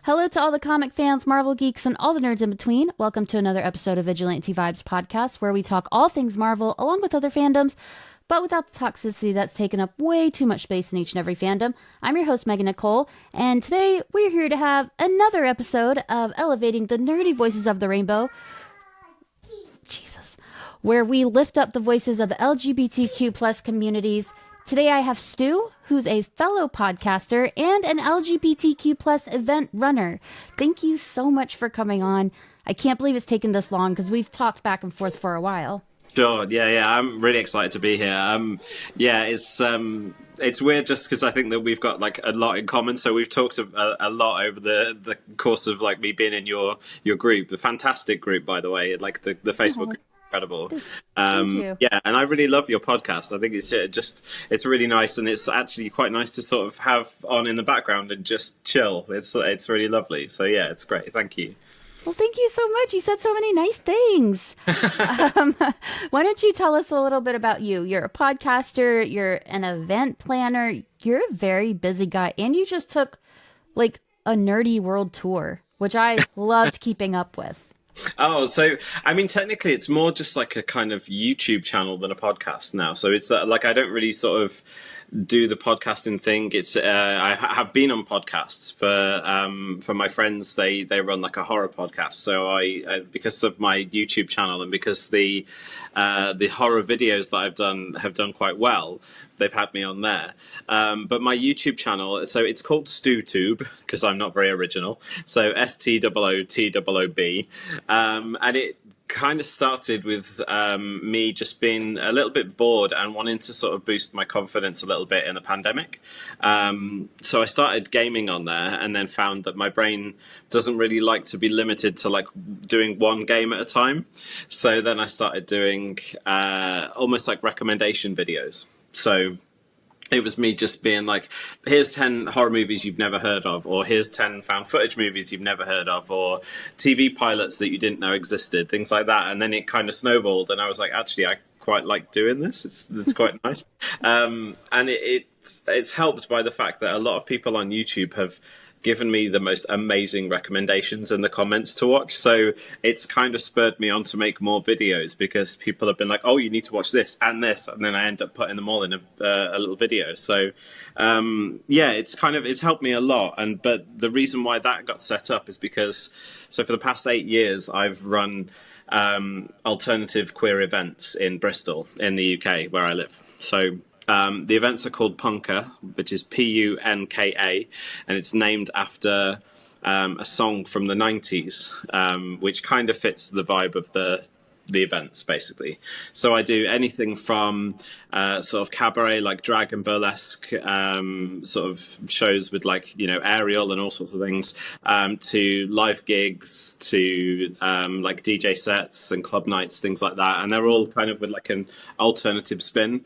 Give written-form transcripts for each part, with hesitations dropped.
Hello to all the comic fans, Marvel geeks, and all the nerds in between. Welcome to another episode of Vigilante Vibes Podcast, where we talk all things Marvel along with other fandoms, but without the toxicity that's taken up way too much space in each and every fandom. I'm your host, Megan Nicole, and today we're here to have another episode of Elevating the Nerdy Voices of the Rainbow. Jesus. Where we lift up the voices of the LGBTQ plus communities. Today I have Stu, who's a fellow podcaster and an LGBTQ plus event runner. Thank you so much for coming on. I can't believe it's taken this long because we've talked back and forth for a while. Sure, yeah. I'm really excited to be here. It's weird just because I think that we've got like a lot in common. So we've talked a lot over the course of like me being in your group, the fantastic group, by the way, like the Facebook group. Incredible. Yeah, and I really love your podcast. I think it's really nice, and it's actually quite nice to sort of have on in the background and just chill. It's really lovely. So yeah, it's great. Thank you. Well, thank you so much. You said so many nice things. Why don't you tell us a little bit about you? You're a podcaster, you're an event planner, you're a very busy guy, and you just took like a nerdy world tour, which I loved keeping up with. Oh, so I mean, technically, it's more just like a kind of YouTube channel than a podcast now. So it's like I don't really sort of do the podcasting thing. It's I have been on podcasts for my friends. They run like a horror podcast. So I because of my YouTube channel and because the horror videos that I've done have done quite well, they've had me on there. But my YouTube channel, so it's called StooToob because I'm not very original. So StooToob. And it kind of started with me just being a little bit bored and wanting to sort of boost my confidence a little bit in the pandemic. So I started gaming on there and then found that my brain doesn't really like to be limited to like doing one game at a time. So then I started doing almost like recommendation videos. So it was me just being like, here's 10 horror movies you've never heard of, or here's 10 found footage movies you've never heard of, or TV pilots that you didn't know existed, things like that. And then it kind of snowballed, and I was like, actually, I quite like doing this. It's quite nice. And it's helped by the fact that a lot of people on YouTube have given me the most amazing recommendations in the comments to watch. So it's kind of spurred me on to make more videos because people have been like, oh, you need to watch this, and then I end up putting them all in a little video. So yeah, it's helped me a lot. But the reason why that got set up is because, so for the past 8 years, I've run alternative queer events in Bristol in the UK where I live. So the events are called Punka, which is Punka, and it's named after a song from the 90s, which kind of fits the vibe of the events, basically. So I do anything from sort of cabaret, like drag and burlesque sort of shows with like, Ariel and all sorts of things, to live gigs, to like DJ sets and club nights, things like that. And they're all kind of with like an alternative spin.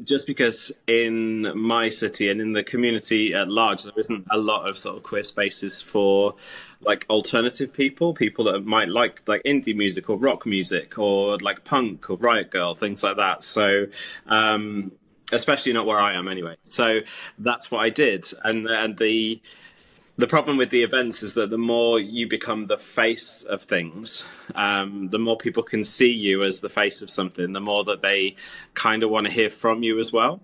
Just because in my city and in the community at large, there isn't a lot of sort of queer spaces for like alternative people that might like indie music or rock music or like punk or Riot Girl, things like that. So especially not where I am anyway. So that's what I did. And the problem with the events is that the more you become the face of things, the more people can see you as the face of something, the more that they kind of want to hear from you as well.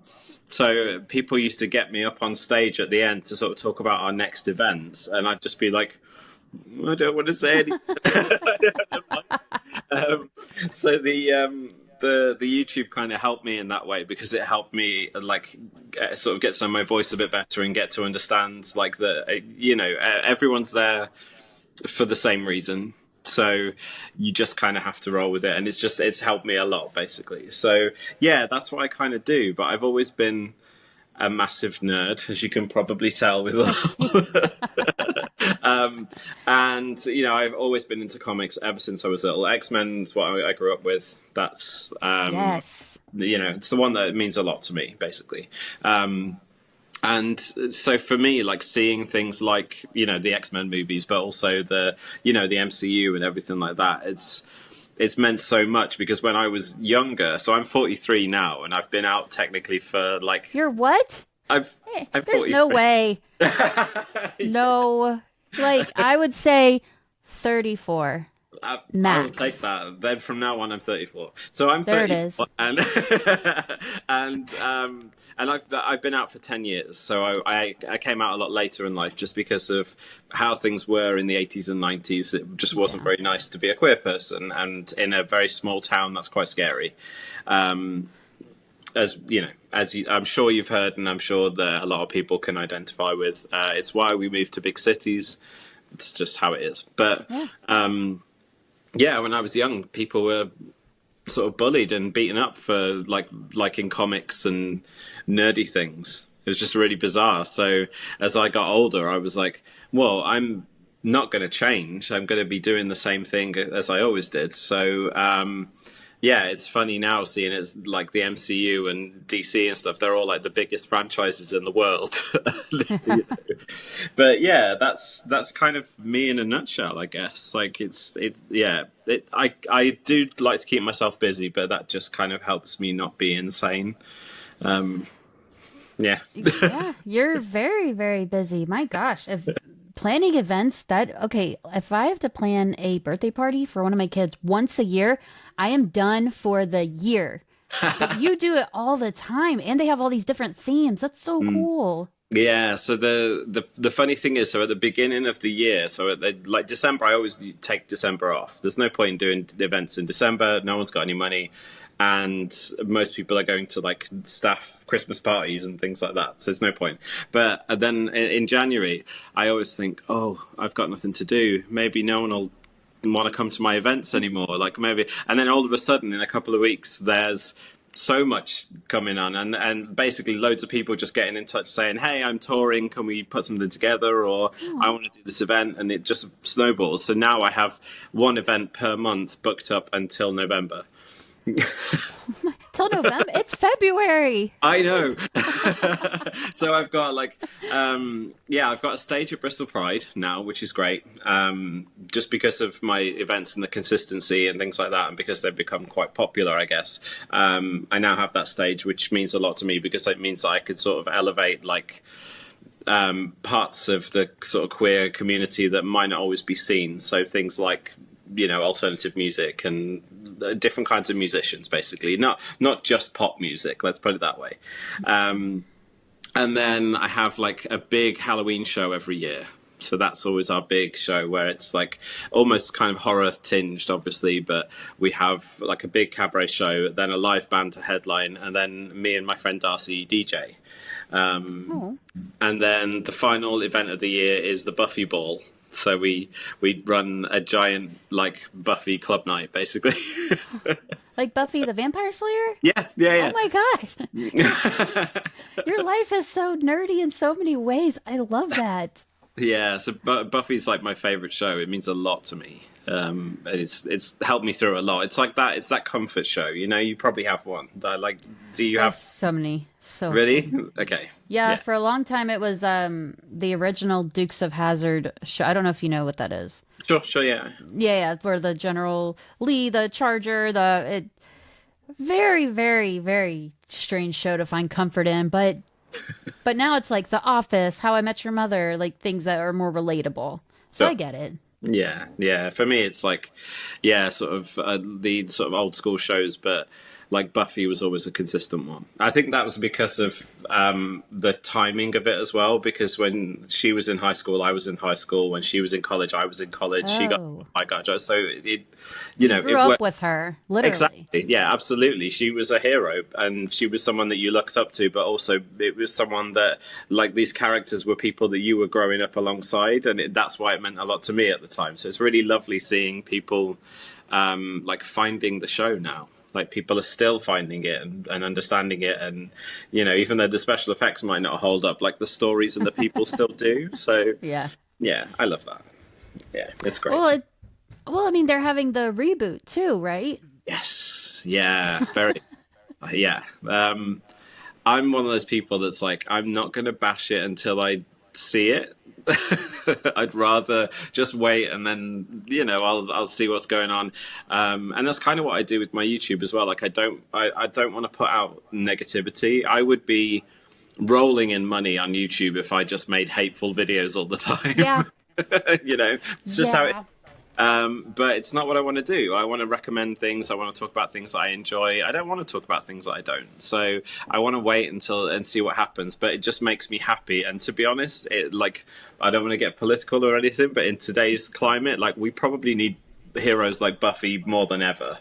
So people used to get me up on stage at the end to sort of talk about our next events, and I'd just be like, I don't want to say anything. So the YouTube kind of helped me in that way because it helped me like sort of get to know my voice a bit better and get to understand like everyone's there for the same reason. So you just kind of have to roll with it, and it's helped me a lot basically. So yeah, that's what I kind of do. But I've always been a massive nerd, as you can probably tell with and I've always been into comics ever since I was little. X-Men is what I grew up with. That's yes, it's the one that means a lot to me basically. And so for me, like seeing things like the X-Men movies, but also the the MCU and everything like that, it's meant so much because when I was younger, so I'm 43 now, and I've been out technically for like... You're what? I'm There's no way. No Like, I would say 34 I will take max. that. Then from now on, I'm 34. So I'm There it 34, is. and and I've been out for 10 years. So I came out a lot later in life just because of how things were in the 80s and 90s. It just wasn't Yeah. very nice to be a queer person, and in a very small town, that's quite scary. Um, as you know, I'm sure you've heard, and I'm sure that a lot of people can identify with. It's why we moved to big cities. It's just how it is. But Yeah. yeah, when I was young, people were sort of bullied and beaten up for liking comics and nerdy things. It was just really bizarre. So as I got older, I was like, well, I'm not going to change. I'm going to be doing the same thing as I always did. So yeah, it's funny now seeing it's like the MCU and DC and stuff. They're all like the biggest franchises in the world. But yeah, that's kind of me in a nutshell, I guess. Like yeah. I do like to keep myself busy, but that just kind of helps me not be insane. Um, yeah. Yeah, you're very, very busy. My gosh, if planning events that okay, if I have to plan a birthday party for one of my kids once a year, I am done for the year. But you do it all the time, and they have all these different themes. That's so cool. Yeah, so the funny thing is, so at the beginning of the year, so at like December, I always take December off. There's no point in doing events in December. No one's got any money, and most people are going to like staff Christmas parties and things like that. So there's no point. But then in January, I always think, oh, I've got nothing to do. Maybe no one will want to come to my events anymore. Like maybe, and then all of a sudden, in a couple of weeks, there's so much coming on, and basically loads of people just getting in touch saying, hey, I'm touring, can we put something together, or I Oh, want to do this event, and it just snowballs. So now I have one event per month booked up until November. till November. It's February. I know. So I've got like, yeah, I've got a stage at Bristol Pride now, which is great. Just because of my events and the consistency and things like that, and because they've become quite popular, I guess. I now have that stage, which means a lot to me because it means that I could sort of elevate like parts of the sort of queer community that might not always be seen. So things like alternative music and different kinds of musicians, basically, not just pop music. Let's put it that way. And then I have like a big Halloween show every year. So that's always our big show where it's like almost kind of horror tinged, obviously, but we have like a big cabaret show, then a live band to headline, and then me and my friend Darcy DJ. Oh, And then the final event of the year is the Buffy Ball. So we run a giant like Buffy club night, basically. like Buffy the Vampire Slayer? Yeah, Oh yeah, my gosh. yeah. Your life is so nerdy in so many ways. I love that. Yeah, so Buffy's like my favorite show. It means a lot to me. And it's helped me through a lot. It's like that. It's that comfort show. You probably have one. Like, do you I have have so many. So really? Okay. yeah, Yeah. for a long time it was the original Dukes of Hazzard show. I don't know if you know what that is. Sure. Sure. Yeah. Yeah, for the General Lee, the Charger, very, very, very strange show to find comfort in, but now it's like The Office, How I Met Your Mother, like things that are more relatable. So I Sure. get it. Yeah. Yeah. For me, it's like, yeah, sort of the sort of old school shows, but like Buffy was always a consistent one. I think that was because of the timing of it as well. Because when she was in high school, I was in high school. When she was in college, I was in college. Oh, I got jobs. So it, you grew it up worked. with her, literally. Exactly. Yeah, absolutely. She was a hero, and she was someone that you looked up to, but also it was someone that, like, these characters were people that you were growing up alongside, and that's why it meant a lot to me at the time. So it's really lovely seeing people like finding the show now. Like people are still finding it and understanding it, and even though the special effects might not hold up, like the stories and the people still do. So Yeah. yeah, I love that. Yeah, it's great. Well, well, I mean, they're having the reboot too, right? Yes. Yeah. Very. Yeah. I'm one of those people that's like, I'm not going to bash it until I see it. I'd rather just wait and then I'll see what's going on, and that's kind of what I do with my YouTube as well. Like I don't want to put out negativity. I would be rolling in money on YouTube if I just made hateful videos all the time. Yeah. You know, it's just how it. Yeah. But it's not what I want to do. I want to recommend things. I want to talk about things that I enjoy. I don't want to talk about things that I don't. So I want to wait until and see what happens. But it just makes me happy. And to be honest, like, I don't want to get political or anything, but in today's climate, like, we probably need heroes like Buffy more than ever.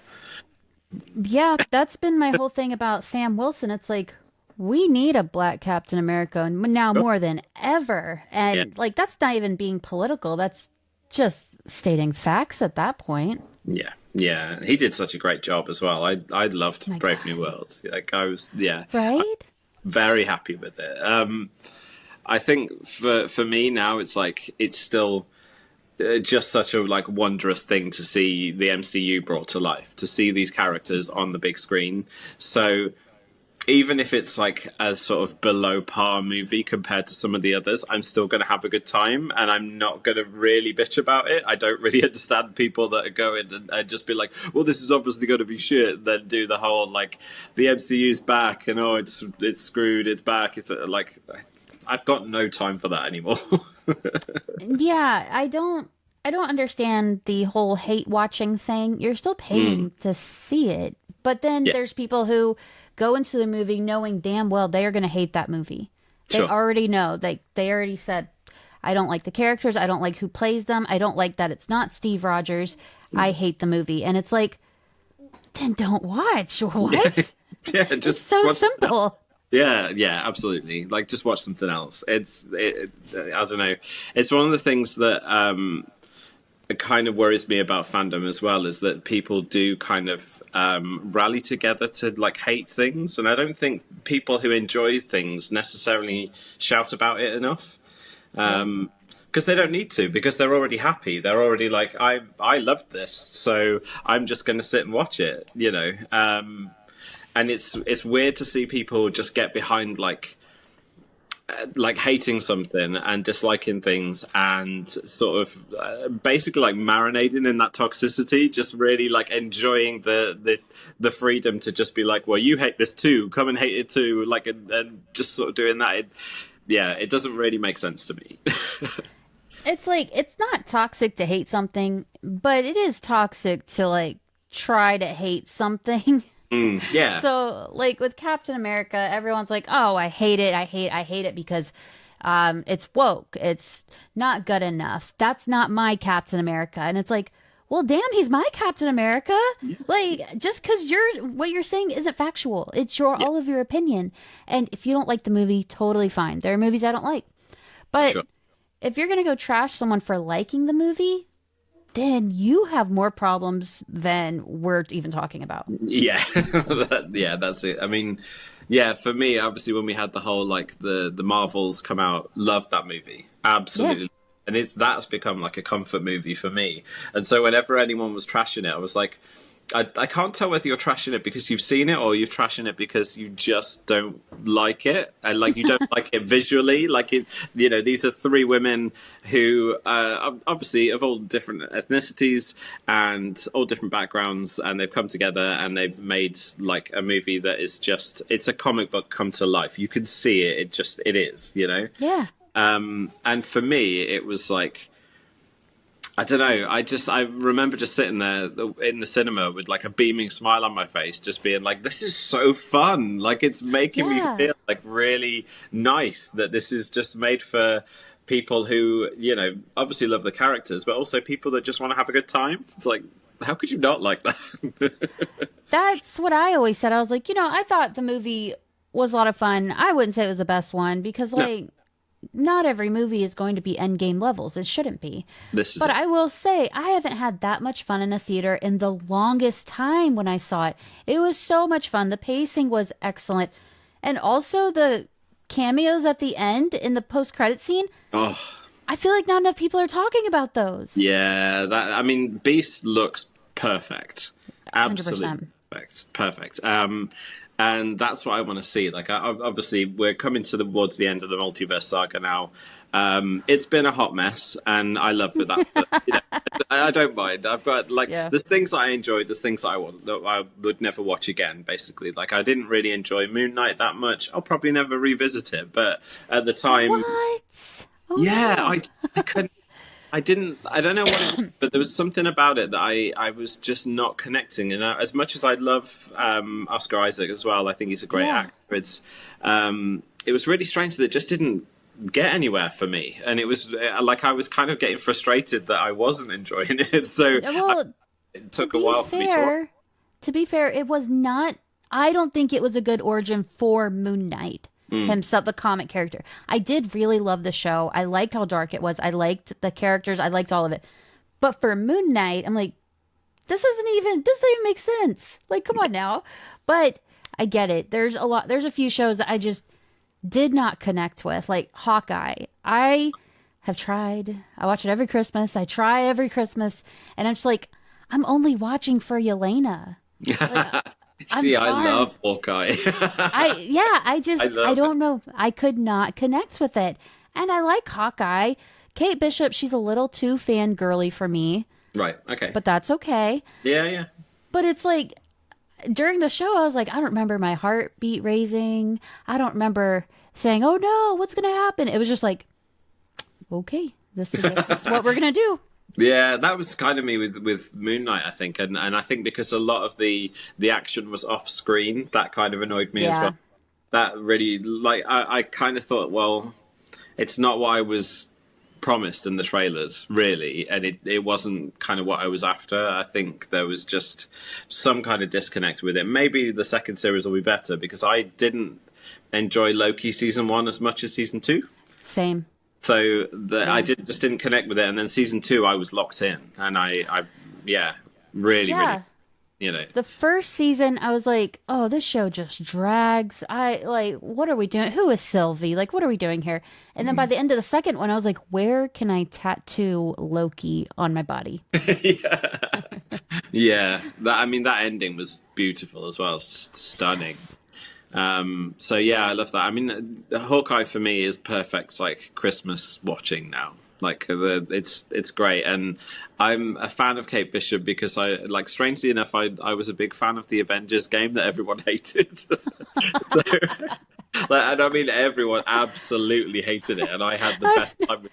Yeah, that's been my whole thing about Sam Wilson. It's like we need a black Captain America now more than ever. Yeah. And like that's not even being political. That's just stating facts at that point. Yeah, yeah, he did such a great job as well. I loved My Brave God. New World. Like I was, yeah, Right? very happy with it. I think for me now, it's like it's still just such a like wondrous thing to see the MCU brought to life, to see these characters on the big screen. So even if it's like a sort of below par movie compared to some of the others, I'm still going to have a good time, and I'm not going to really bitch about it. I don't really understand people that are going and just be like, well, this is obviously going to be shit, then do the whole like the MCU's back and oh, it's screwed, it's back. It's like I've got no time for that anymore. Yeah, I don't understand the whole hate watching thing. You're still paying to see it. But then Yeah. there's people who go into the movie knowing damn well they are going to hate that movie. They Sure. already know. They already said I don't like the characters, I don't like who plays them, I don't like that it's not Steve Rogers. I hate the movie. And it's like then don't watch. What? Yeah, It's just so watch something else. simple. Yeah, yeah, absolutely. Like, just watch something else. I don't know. It's one of the things that it kind of worries me about fandom as well, is that people do kind of rally together to like hate things, and I don't think people who enjoy things necessarily shout about it enough. Because they don't need to, because they're already happy. They're already like, I loved this, so I'm just going to sit and watch it, you know. And it's weird to see people just get behind like hating something and disliking things and sort of basically like marinating in that toxicity, just really like enjoying the freedom to just be like, well, you hate this too, come and hate it too, like and just sort of doing that. Yeah, it doesn't really make sense to me. It's like it's not toxic to hate something, but it is toxic to like try to hate something. Yeah. So, like with Captain America, everyone's like, "Oh, I hate it. I hate it because it's woke. It's not good enough. That's not my Captain America." And it's like, "Well, damn, he's my Captain America." Like just cuz what you're saying isn't factual. It's all of your opinion. And if you don't like the movie, totally fine. There are movies I don't like. But Sure. if you're going to go trash someone for liking the movie, then you have more problems than we're even talking about. Yeah, yeah, that's it. I mean, yeah, for me, obviously, when we had the whole like the Marvels come out, loved that movie, absolutely, and that's become like a comfort movie for me. And so whenever anyone was trashing it, I was like, I can't tell whether you're trashing it because you've seen it or you're trashing it because you just don't like it, and like you don't like it visually. Like it, you know, these are three women who obviously of all different ethnicities and all different backgrounds, and they've come together and they've made like a movie that is just, it's a comic book come to life. You can see it. It is, you know. Yeah. And for me, it was like, I don't know. I remember just sitting there in the cinema with like a beaming smile on my face, just being like, "This is so fun! Like it's making me feel like really nice that this is just made for people who, you know, obviously love the characters, but also people that just want to have a good time." It's like, how could you not like that? That's what I always said. I was like, I thought the movie was a lot of fun. I wouldn't say it was the best one because like not every movie is going to be endgame levels. It shouldn't be. But I will say, I haven't had that much fun in a theater in the longest time when I saw it. It was so much fun. The pacing was excellent. And also the cameos at the end in the post-credit scene. Oh, I feel like not enough people are talking about those. yeah. I mean, Beast looks perfect. Absolutely 100%. perfect. And that's what I want to see. Like, obviously, we're coming towards the end of the multiverse saga now. It's been a hot mess, and I love that. But, I don't mind. I've got like there's things I enjoyed, there's things I would never watch again. Basically, like I didn't really enjoy Moon Knight that much. I'll probably never revisit it. But at the time, What? Oh, yeah, no. I couldn't. I didn't. I don't know what, but there was something about it that I was just not connecting. And as much as I love Oscar Isaac as well, I think he's a great Yeah. actor. It was really strange that it just didn't get anywhere for me, and it was like I was kind of getting frustrated that I wasn't enjoying it. So Well, it to took a be while for me to watch. fair, it was not. I don't think it was a good origin for Moon Knight himself, the comic character. I did really love the show. I liked how dark it was. I liked the characters. I liked all of it. But for Moon Knight, I'm like, this doesn't even make sense. Like, come on now. But I get it. There's a few shows that I just did not connect with, like Hawkeye. I have tried. I watch it every Christmas. I try every Christmas, and I'm just like, I'm only watching for Yelena. Like, I'm See, I sorry. love Hawkeye. I love it. don't know. I could not connect with it. And I like Hawkeye. Kate Bishop, she's a little too fangirly for me, Right. Okay. but that's okay. Yeah. Yeah. But it's like during the show, I was like, I don't remember my heartbeat raising. I don't remember saying, "Oh no, what's gonna happen?" It was just like, okay, this is what we're gonna do. Yeah, that was kind of me with Moon Knight, I think, and I think because a lot of the action was off screen, that kind of annoyed me as Yeah, well. That really, like, I kind of thought, well, it's not what I was promised in the trailers, really, and it wasn't kind of what I was after. I think there was just some kind of disconnect with it. Maybe the second series will be better because I didn't enjoy Loki season one as much as season two. same. So I Same. just didn't connect with it, and then season two I was locked in, and I yeah, really, Yeah. you know, The first season, I was like, oh, this show just drags. What are we doing? Who is Sylvie? Like, what are we doing here? And then by the end of the second one, I was like, where can I tattoo Loki on my body? yeah, yeah. That I mean, that ending was beautiful as well, stunning. Yes. So yeah, I love that. I mean, Hawkeye for me is perfect, like Christmas watching now. Like it's great, and I'm a fan of Kate Bishop because like strangely enough, I was a big fan of the Avengers game that everyone hated. So, and I mean everyone absolutely hated it, and I had the I've, best time.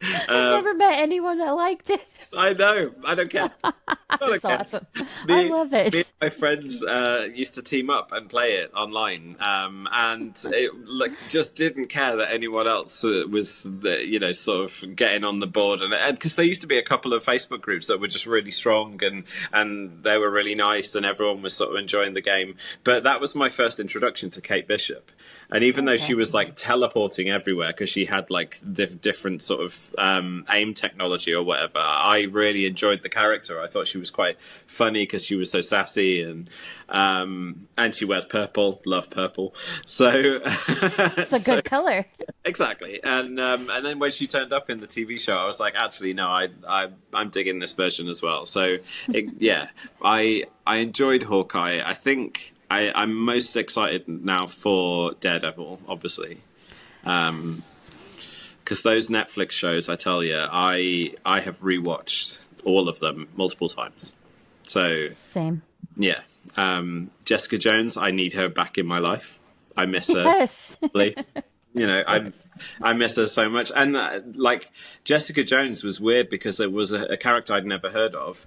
I've Um, never met anyone that liked it. I know, I don't care. I don't It's care. awesome. I Me, love me and it. my friends used to team up and play it online, and it like just didn't care that anyone else was, sort of getting on the board, and because there used to be a couple of Facebook groups that were just really strong and they were really nice, and everyone was sort of enjoying the game. But that was my first introduction to Kate Bishop. And even though she Okay. was like teleporting everywhere because she had like different sort of aim technology or whatever, I really enjoyed the character. I thought she was quite funny because she was so sassy and she wears purple. Love purple. So It's a so good color. exactly. And then when she turned up in the TV show, I was like, actually, no, I'm digging this version as well. So yeah, I enjoyed Hawkeye. I think. I'm most excited now for Daredevil, obviously, Yes. because those Netflix shows, I tell you, I have rewatched all of them multiple times. So Same. yeah, Jessica Jones, I need her back in my life. I miss her. Yes. Really. You know, Yes. I miss her so much, and like Jessica Jones was weird because it was a character I'd never heard of.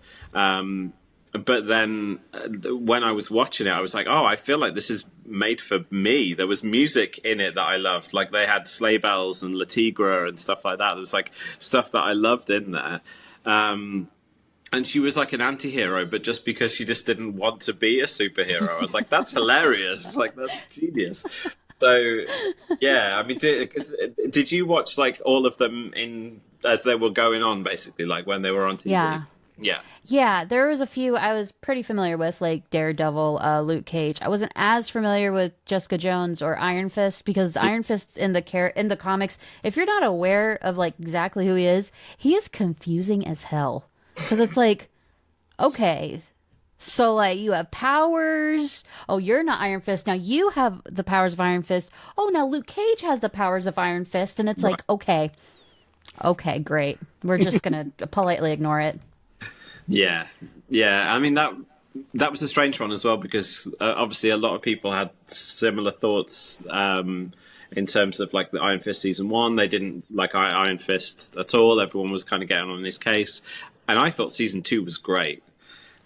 But then when I was watching it, I was like, oh, I feel like this is made for me. There was music in it that I loved. Like they had sleigh bells and La Tigra and stuff like that. There was like stuff that I loved in there. And she was like an anti-hero, but just because she just didn't want to be a superhero. I was like, that's hilarious. Like, that's genius. So, yeah, I mean, did you watch like all of them in as they were going on, basically, like when they were on TV? Yeah. Yeah. Yeah, there was a few I was pretty familiar with, like Daredevil, Luke Cage. I wasn't as familiar with Jessica Jones or Iron Fist because Iron Fist in the comics, if you're not aware of like exactly who he is confusing as hell. Because it's like, okay, so like you have powers. Oh, you're not Iron Fist. Now you have the powers of Iron Fist. Oh, now Luke Cage has the powers of Iron Fist, and it's like, okay, great. We're just gonna politely ignore it. Yeah, yeah. I mean that was a strange one as well because obviously a lot of people had similar thoughts in terms of like the Iron Fist season one. They didn't like Iron Fist at all. Everyone was kind of getting on his case, and I thought season two was great.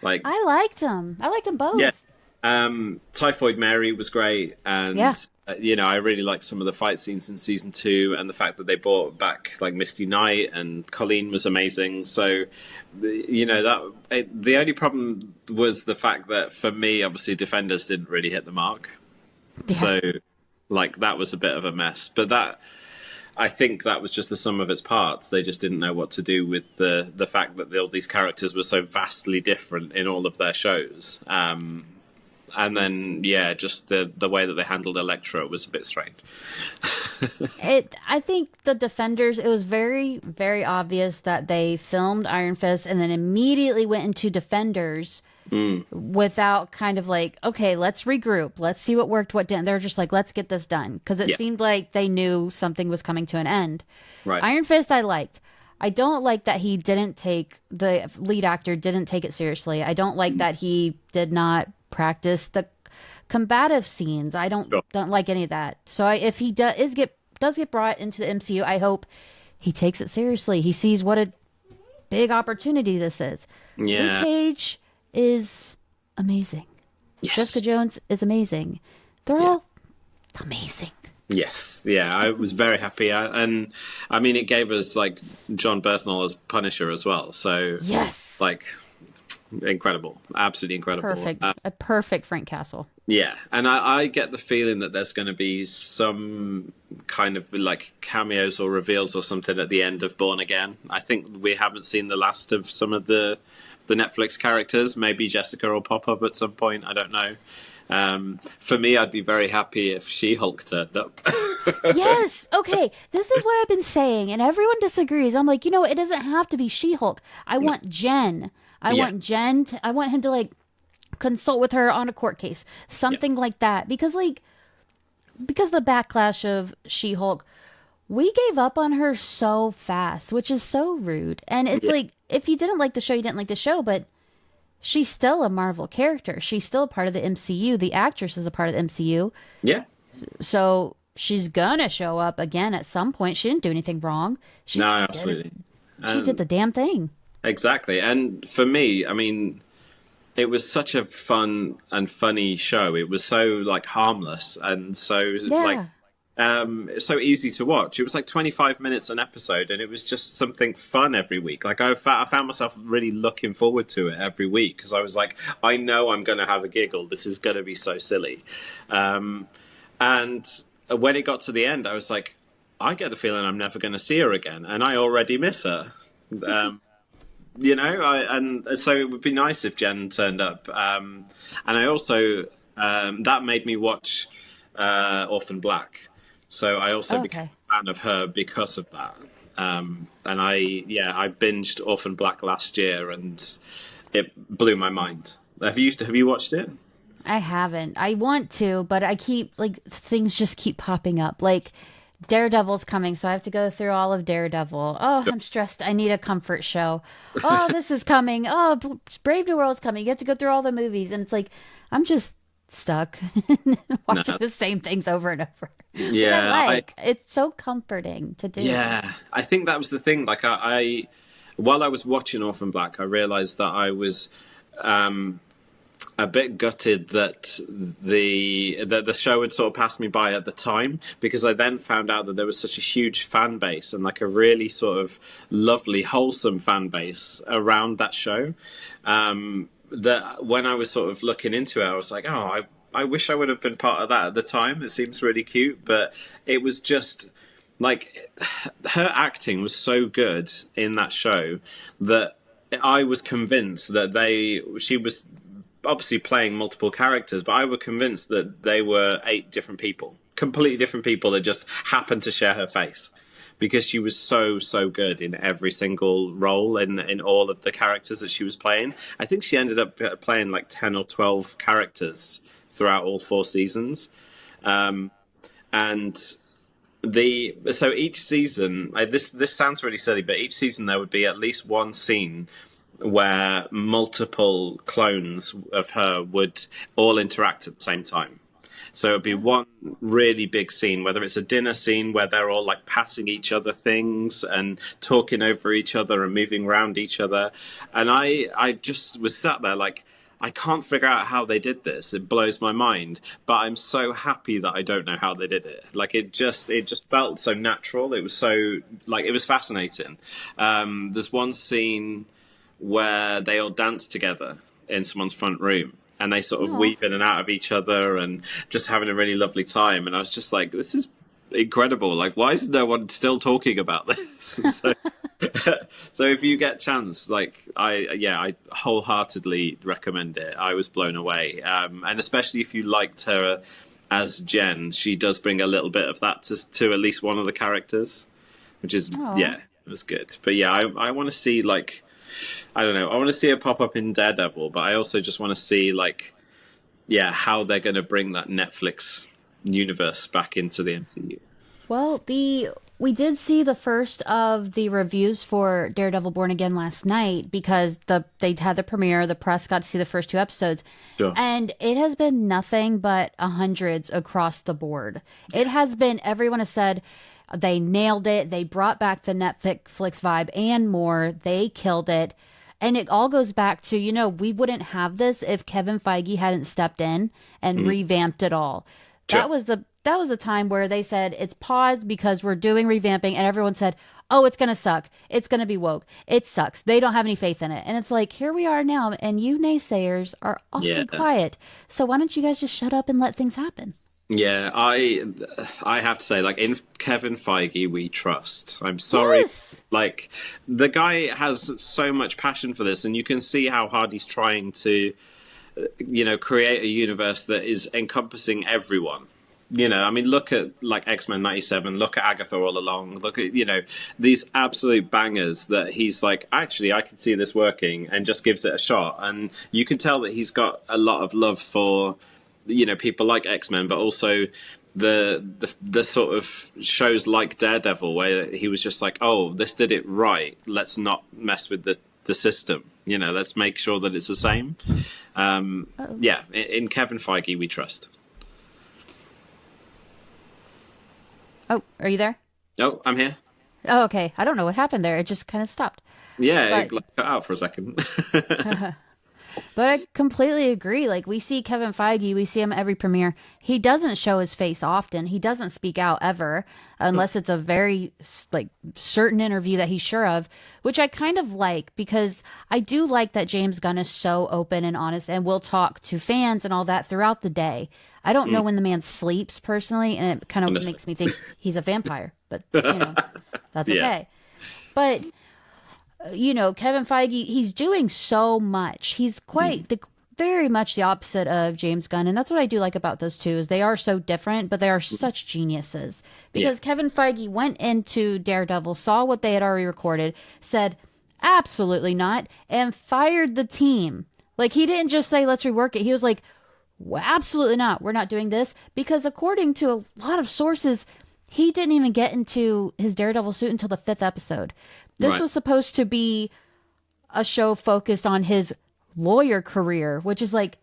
Like, I liked them. I liked them both. yeah, Typhoid Mary was great, and Yeah. I really liked some of the fight scenes in season two, and the fact that they brought back like Misty Knight and Colleen was amazing. So, the only problem was the fact that for me, obviously, Defenders didn't really hit the mark. Yeah. So, like that was a bit of a mess. But I think that was just the sum of its parts. They just didn't know what to do with the fact that all these characters were so vastly different in all of their shows. And then, yeah, just the way that they handled Elektra was a bit strange. I think the Defenders, it was very, very obvious that they filmed Iron Fist and then immediately went into Defenders without kind of like, okay, let's regroup. Let's see what worked, what didn't. They're just like, let's get this done. Because it seemed like they knew something was coming to an end. Right. Iron Fist, I liked. I don't like that the lead actor didn't take it seriously. I don't like that he did not practice the combative scenes. I don't like any of that. So if he does get brought into the MCU, I hope he takes it seriously. He sees what a big opportunity this is. Yeah. Luke Cage is amazing. Yes. Jessica Jones is amazing. They're all amazing. Yes, yeah, I was very happy, and I mean, it gave us like John Bernthal as Punisher as well. So yes, like incredible, absolutely incredible. Perfect, a perfect Frank Castle. Yeah, and I get the feeling that there's going to be some kind of like cameos or reveals or something at the end of Born Again. I think we haven't seen the last of some of the Netflix characters. Maybe Jessica will pop up at some point. I don't know. For me, I'd be very happy if She-Hulk turned up. Yes. Okay. This is what I've been saying, and everyone disagrees. I'm like, it doesn't have to be She-Hulk. I want Jen. I want him to like consult with her on a court case, something like that. Because the backlash of She-Hulk, we gave up on her so fast, which is so rude. And it's like, if you didn't like the show, you didn't like the show, but she's still a Marvel character. She's still a part of the MCU. The actress is a part of the MCU. Yeah. So she's gonna show up again at some point. She didn't do anything wrong. No, absolutely. She did the damn thing. Exactly. And for me, I mean, it was such a fun and funny show. It was so like harmless and so so easy to watch. It was like 25 minutes an episode, and it was just something fun every week. Like I found myself really looking forward to it every week because I was like, I know I'm going to have a giggle. This is going to be so silly. And when it got to the end, I was like, I get the feeling I'm never going to see her again, and I already miss her. And so it would be nice if Jen turned up. And I also that made me watch Orphan Black. So I also became a fan of her because of that. And I binged Orphan Black last year, and it blew my mind. Have you watched it? I haven't. I want to, but I keep things just keep popping up. Like Daredevil's coming, so I have to go through all of Daredevil. Oh, I'm stressed. I need a comfort show. Oh, this is coming. Oh, Brave New World's coming. You have to go through all the movies, and it's like I'm just stuck watching the same things over and over. Yeah, it's so comforting to do. Yeah, I think that was the thing. Like I while I was watching Orphan Black, I realized that I was a bit gutted that the show had sort of passed me by at the time, because I then found out that there was such a huge fan base and like a really sort of lovely, wholesome fan base around that show. That when I was sort of looking into it, I was like, oh, I wish I would have been part of that at the time. It seems really cute, but it was just like her acting was so good in that show that I was convinced that she was obviously playing multiple characters, but I was convinced that they were 8 different people, completely different people that just happened to share her face, because she was so good in every single role in all of the characters that she was playing. I think she ended up playing like 10 or 12 characters throughout all 4 seasons. So each season, this sounds really silly, but each season there would be at least one scene where multiple clones of her would all interact at the same time. So it'd be one really big scene, whether it's a dinner scene where they're all like passing each other things and talking over each other and moving around each other. And I just was sat there like, I can't figure out how they did this. It blows my mind, but I'm so happy that I don't know how they did it. Like it just felt so natural. It was so like, it was fascinating. There's one scene where they all dance together in someone's front room, and they sort of weave in and out of each other and just having a really lovely time. And I was just like, this is incredible. Like, why is no one still talking about this? So, so if you get chance, like I wholeheartedly recommend it. I was blown away. And especially if you liked her as Jen, she does bring a little bit of that to at least one of the characters, which is, it was good. But yeah, I want to see like, I don't know. I want to see it pop up in Daredevil, but I also just want to see like, how they're going to bring that Netflix universe back into the MCU. Well, we did see the first of the reviews for Daredevil Born Again last night because they had the premiere. The press got to see the first 2 episodes, and it has been nothing but hundreds across the board. It has been. Everyone has said they nailed it. They brought back the Netflix vibe and more. They killed it. And it all goes back to, we wouldn't have this if Kevin Feige hadn't stepped in and revamped it all. Sure. That was the time where they said it's paused because we're doing revamping, and everyone said, oh, it's going to suck. It's going to be woke. It sucks. They don't have any faith in it. And it's like, here we are now, and you naysayers are awfully quiet. So why don't you guys just shut up and let things happen? Yeah, I have to say, like, in Kevin Feige, we trust. I'm sorry. Yes. Like, the guy has so much passion for this, and you can see how hard he's trying to, create a universe that is encompassing everyone. I mean, look at, like, X-Men 97, look at Agatha All Along, look at, these absolute bangers that he's like, actually, I can see this working, and just gives it a shot. And you can tell that he's got a lot of love for people like X-Men, but also the sort of shows like Daredevil, where he was just like, oh, this did it right. Let's not mess with the system. Let's make sure that it's the same. In Kevin Feige, we trust. Oh, are you there? Oh, I'm here. Oh, okay. I don't know what happened there. It just kind of stopped. Yeah, it cut out for a second. But I completely agree. Like, we see Kevin Feige, we see him every premiere. He doesn't show his face often. He doesn't speak out ever, unless it's a very, like, certain interview that he's sure of, which I kind of like, because I do like that James Gunn is so open and honest and will talk to fans and all that throughout the day. I don't know when the man sleeps, personally, and it kind of makes me think he's a vampire, but, that's okay. But Kevin Feige, he's doing so much. He's quite very much the opposite of James Gunn. And that's what I do like about those two, is they are so different, but they are such geniuses. Because Kevin Feige went into Daredevil, saw what they had already recorded, said, absolutely not, and fired the team. Like, he didn't just say, let's rework it. He was like, well, absolutely not. We're not doing this. Because according to a lot of sources, he didn't even get into his Daredevil suit until the 5th episode. This was supposed to be a show focused on his lawyer career, which is like,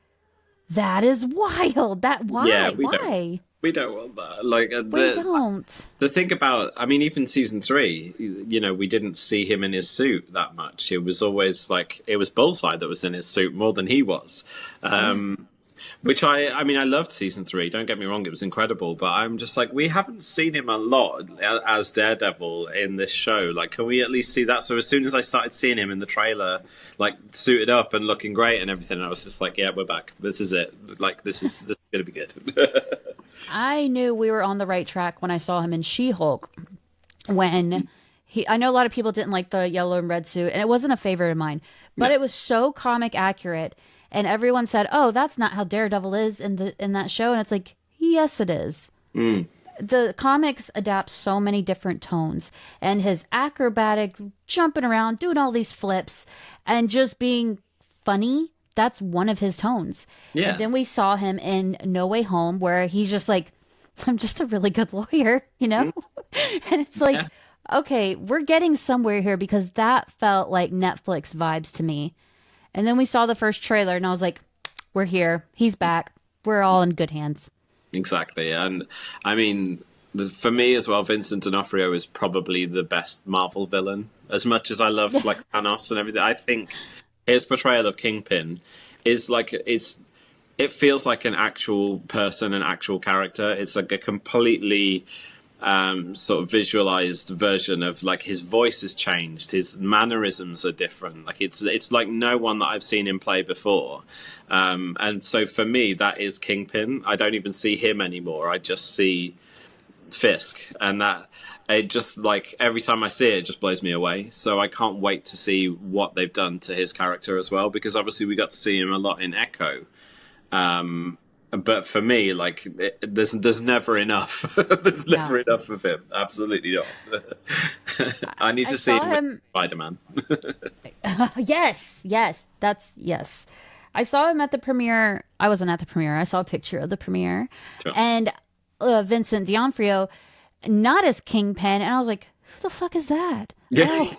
that is wild. Why? Yeah, why? We don't want that. Like, we don't. The thing about, I mean, even season 3, we didn't see him in his suit that much. It was always like, it was Bullseye that was in his suit more than he was. Which I loved season 3. Don't get me wrong, it was incredible. But I'm just like, we haven't seen him a lot as Daredevil in this show. Like, can we at least see that? So as soon as I started seeing him in the trailer, like suited up and looking great and everything, I was just like, yeah, we're back. This is it. Like, this is gonna be good. I knew we were on the right track when I saw him in She-Hulk. When I know a lot of people didn't like the yellow and red suit, and it wasn't a favorite of mine, but it was so comic accurate. And everyone said, oh, that's not how Daredevil is in that show. And it's like, yes, it is. The comics adapt so many different tones. And his acrobatic, jumping around, doing all these flips, and just being funny, that's one of his tones. Yeah. And then we saw him in No Way Home, where he's just like, I'm just a really good lawyer, And it's like, okay, we're getting somewhere here because that felt like Netflix vibes to me. And then we saw the first trailer and I was like, we're here. He's back. We're all in good hands. Exactly. And I mean, for me as well, Vincent D'Onofrio is probably the best Marvel villain. As much as I love like Thanos and everything, I think his portrayal of Kingpin is like it feels like an actual person, an actual character. It's like a completely sort of visualized version of like his voice has changed, his mannerisms are different. Like it's like no one that I've seen him play before. And so for me, that is Kingpin. I don't even see him anymore. I just see Fisk, and that it just like every time I see it, it just blows me away. So I can't wait to see what they've done to his character as well, because obviously we got to see him a lot in Echo. But for me, like, there's never enough. There's never enough of him. Absolutely not. I need to see him with Spider-Man. Yes, yes. I saw him at the premiere. I wasn't at the premiere. I saw a picture of the premiere. Sure. And Vincent D'Onofrio, not as Kingpin. And I was like, who the fuck is that? Yeah.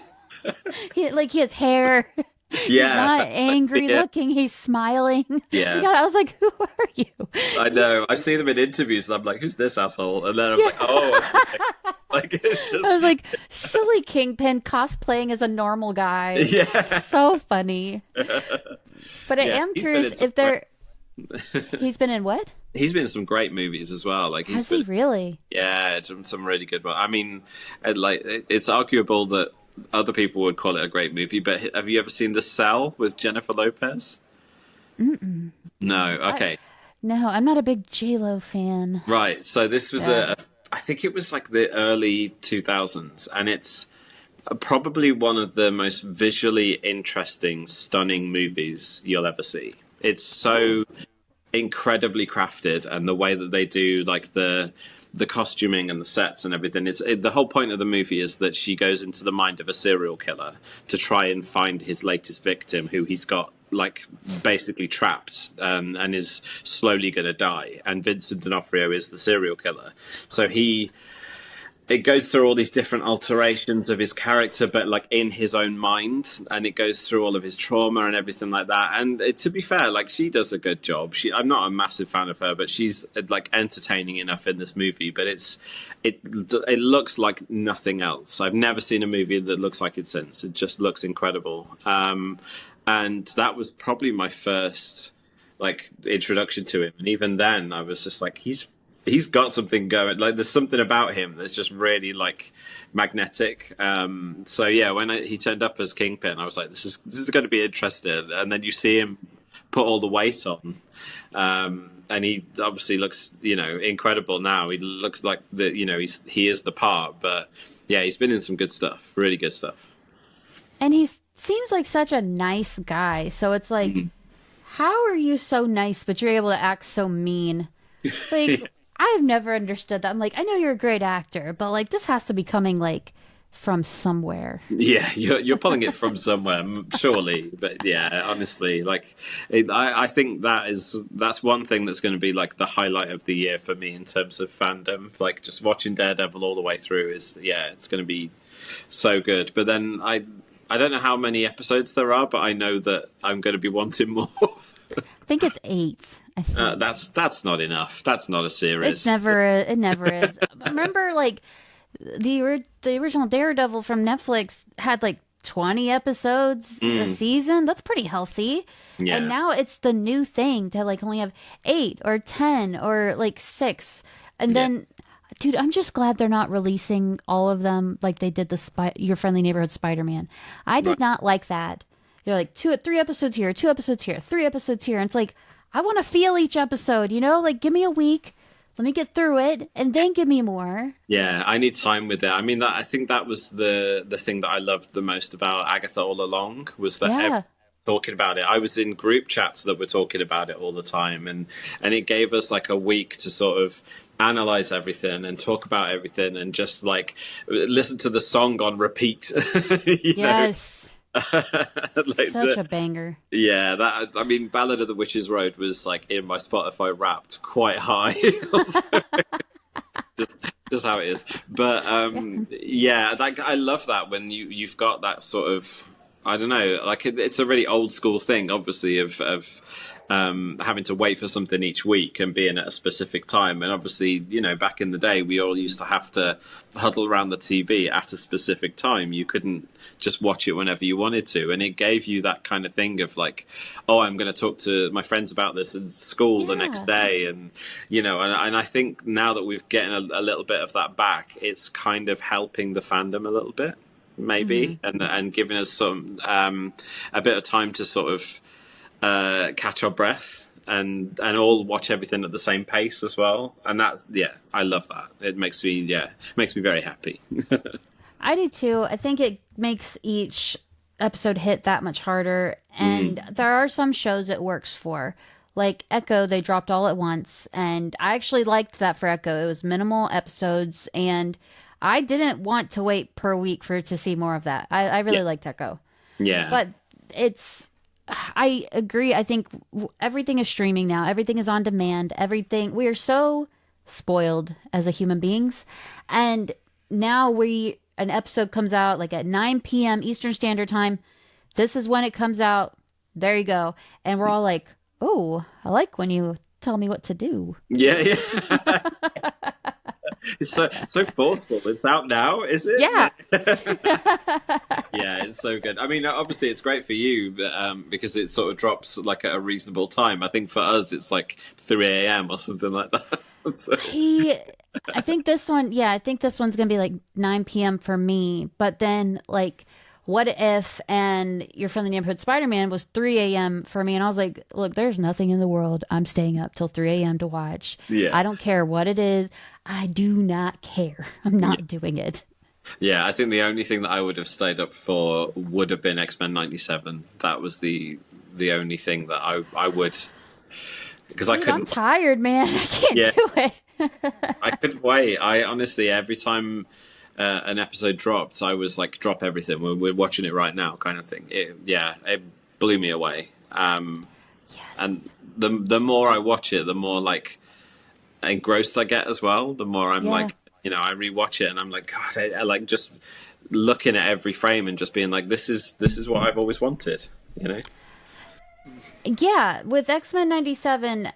Oh. He has hair. Yeah. He's not angry looking. He's smiling. Yeah. God, I was like, who are you? I know. I've seen them in interviews and I'm like, who's this asshole? And then I'm like, oh. Like, it's just... I was like, silly Kingpin cosplaying as a normal guy. Yeah. So funny. But I am curious if they're... He's been in what? He's been in some great movies as well. Like, Has he really? Yeah, some really good ones. I mean, like, it's arguable that other people would call it a great movie, but have you ever seen The Cell with Jennifer Lopez? Mm-mm. No, okay. No, I'm not a big J-Lo fan. Right, so this was I think it was like the early 2000s, and it's probably one of the most visually interesting, stunning movies you'll ever see. It's so incredibly crafted, and the way that they do like the costuming and the sets and everything. The whole point of the movie is that she goes into the mind of a serial killer to try and find his latest victim, who he's got like basically trapped and is slowly going to die. And Vincent D'Onofrio is the serial killer. So it goes through all these different alterations of his character, but like in his own mind, and it goes through all of his trauma and everything like that. And to be fair, like, she does a good job. I'm not a massive fan of her, but she's like entertaining enough in this movie. But it looks like nothing else. I've never seen a movie that looks like it since. It just looks incredible. And that was probably my first like introduction to him. And even then, I was just like, he's got something going. Like, there's something about him that's just really like magnetic. So yeah, when he turned up as Kingpin, I was like, this is going to be interesting. And then you see him put all the weight on, and he obviously looks, incredible now. He looks like he is the part. But yeah, he's been in some good stuff, really good stuff. And he seems like such a nice guy. So it's like, how are you so nice, but you're able to act so mean? Like. I've never understood that. I'm like, I know you're a great actor, but like, this has to be coming like from somewhere. Yeah, you're pulling it from somewhere, surely. But yeah, honestly, like, I think that's one thing that's going to be like the highlight of the year for me in terms of fandom. Like, just watching Daredevil all the way through it's going to be so good. But then I don't know how many episodes there are, but I know that I'm going to be wanting more. I think it's 8. That's not enough. That's not a series. It never is. Remember, like the original Daredevil from Netflix had like 20 episodes a season. That's pretty healthy. Yeah. And now it's the new thing to like only have 8 or 10 or like 6, and then. Dude, I'm just glad they're not releasing all of them like they did Your Friendly Neighborhood Spider-Man. I did not like that. You're like 3 episodes here, 2 episodes here, 3 episodes here. And it's like, I want to feel each episode, like give me a week, let me get through it, and then give me more. Yeah, I need time with it. I mean, I think that was the thing that I loved the most about Agatha all along, was that talking about it. I was in group chats that were talking about it all the time, and it gave us like a week to sort of analyze everything and talk about everything and just like listen to the song on repeat. Yes. Like such a banger. Yeah, Ballad of the Witch's Road was like in my Spotify Wrapped quite high. just how it is. But yeah, like I love that when you've got that sort of, I don't know, like it's a really old school thing, obviously, of having to wait for something each week and being at a specific time. And obviously, back in the day, we all used to have to huddle around the TV at a specific time. You couldn't just watch it whenever you wanted to. And it gave you that kind of thing of like, oh, I'm going to talk to my friends about this in school the next day. And, and I think now that we're getting a little bit of that back, it's kind of helping the fandom a little bit, maybe, and giving us some a bit of time to sort of catch our breath and all watch everything at the same pace as well. And I love that. It makes me very happy. I do too. I think it makes each episode hit that much harder. And there are some shows it works for. Like Echo, they dropped all at once. And I actually liked that for Echo. It was minimal episodes. And I didn't want to wait per week to see more of that. I really liked Echo. Yeah. But I agree. I think everything is streaming now. Everything is on demand. We are so spoiled as a human beings. And now an episode comes out like at 9 p.m. Eastern Standard Time. This is when it comes out. There you go. And we're all like, oh, I like when you tell me what to do. Yeah. It's so forceful. It's out now, is it? Yeah. Yeah, it's so good. I mean, obviously it's great for you because it sort of drops like at a reasonable time. I think for us it's like 3 a.m. or something like that. So. I think this one's going to be like 9 p.m. for me. But then like What If and Your Friendly Neighborhood Spider-Man was 3 a.m. for me. And I was like, look, there's nothing in the world I'm staying up till 3 a.m. to watch. Yeah. I don't care what it is. I do not care. I'm not doing it. Yeah, I think the only thing that I would have stayed up for would have been X-Men 97. That was the only thing that I would... Because I couldn't... I'm tired, man. I can't do it. I couldn't wait. I honestly, every time... an episode dropped, I was like, drop everything, we're watching it right now kind of thing. It blew me away. Yes. And the more I watch it, the more like engrossed I get as well. The more I'm like, I rewatch it and I'm like, God, I like just looking at every frame and just being like, this is what I've always wanted, Yeah, with X-Men 97,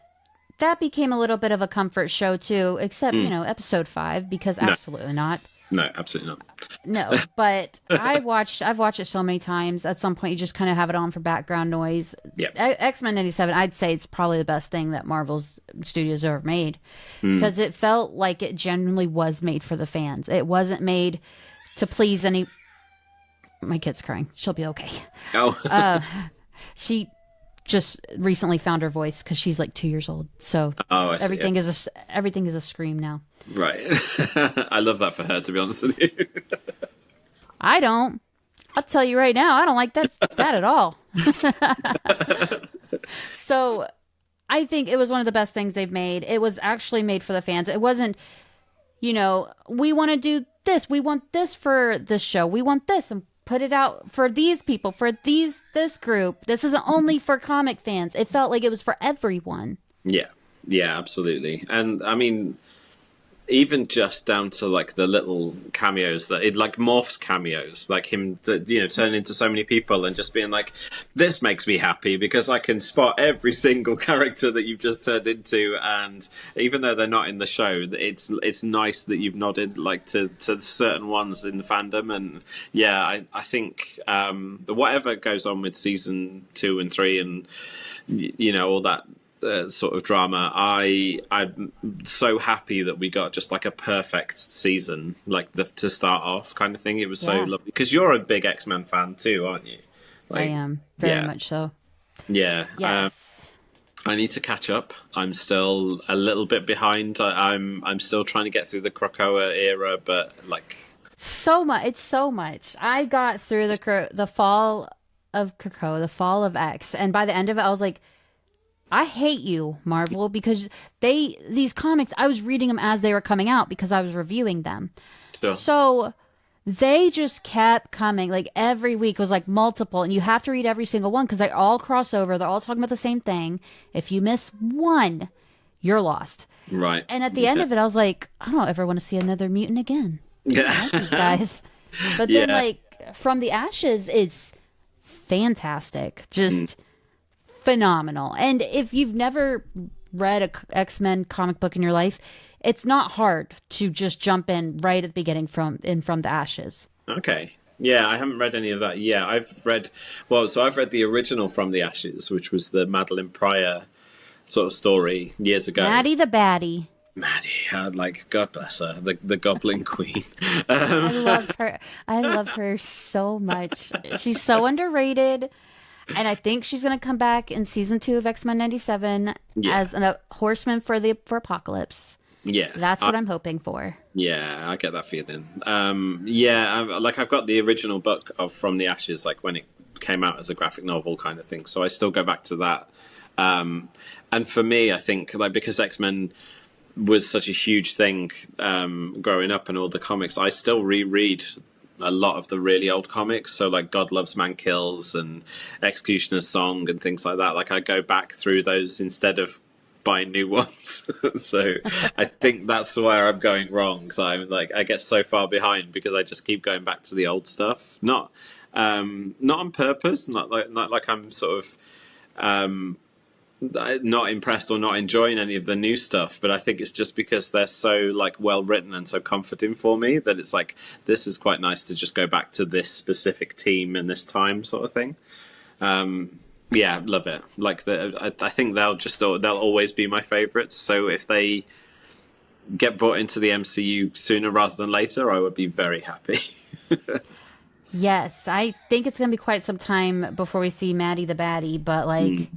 that became a little bit of a comfort show too, except, episode 5, because absolutely not. No, absolutely not. No, but I've watched it so many times. At some point, you just kind of have it on for background noise. Yeah. X-Men 97, I'd say it's probably the best thing that Marvel's Studios ever made, because it felt like it genuinely was made for the fans. It wasn't made to please any... My kid's crying. She'll be okay. Oh. She just recently found her voice because she's like 2 years old. So everything is a scream now. Right. I love that for her, to be honest with you. I don't. I'll tell you right now, I don't like that at all. So I think it was one of the best things they've made. It was actually made for the fans. It wasn't, we want to do this. We want this for this show. We want this and put it out for these people, for this group. This isn't only for comic fans. It felt like it was for everyone. Yeah. Yeah, absolutely. And I mean, even just down to like the little cameos that it like morphs cameos, like him, turning into so many people and just being like, this makes me happy because I can spot every single character that you've just turned into. And even though they're not in the show, it's nice that you've nodded like to certain ones in the fandom. And yeah, I think whatever goes on with season 2 and 3 and, all that, sort of drama, I'm so happy that we got just like a perfect season, like to start off kind of thing. It was so lovely because you're a big X-Men fan too, aren't you? I am very much so. Yeah. Yes. I need to catch up. I'm still a little bit behind. I'm still trying to get through the Krakoa era, but like it's so much. I got through the fall of Krakoa, the fall of X, and by the end of it, I was like, I hate you, Marvel, because these comics, I was reading them as they were coming out because I was reviewing them. Sure. So they just kept coming. Like every week was like multiple, and you have to read every single one because they all cross over. They're all talking about the same thing. If you miss one, you're lost. Right. And at the end of it, I was like, I don't ever want to see another mutant again. I like these guys. But then, like, From the Ashes is fantastic. Just phenomenal. And if you've never read a X-Men comic book in your life, it's not hard to just jump in right at the beginning from the Ashes. Okay. Yeah, I haven't read any of that. Yeah, I've read the original From the Ashes, which was the Madeline Pryor sort of story years ago. Maddie the Baddie. Maddie, God bless her, the Goblin Queen. I love her. I love her so much. She's so underrated. And I think she's going to come back in season 2 of X-Men 97 as a horseman for Apocalypse. Yeah. That's what I'm hoping for. Yeah, I get that feeling. I've got the original book of From the Ashes, like when it came out as a graphic novel kind of thing. So I still go back to that. And for me, I think, like, because X-Men was such a huge thing growing up and all the comics, I still reread a lot of the really old comics. So like God Loves Man Kills and Executioner's Song and things like that. Like I go back through those instead of buying new ones. So I think that's where I'm going wrong. Because I'm like, I get so far behind because I just keep going back to the old stuff. Not on purpose. Not like I'm sort of not impressed or not enjoying any of the new stuff, but I think it's just because they're so like well written and so comforting for me that it's like, this is quite nice to just go back to this specific team and this time sort of thing. Yeah, love it. Like I think they'll always be my favorites. So if they get brought into the MCU sooner rather than later, I would be very happy. Yes, I think it's going to be quite some time before we see Maddie the Baddie, but like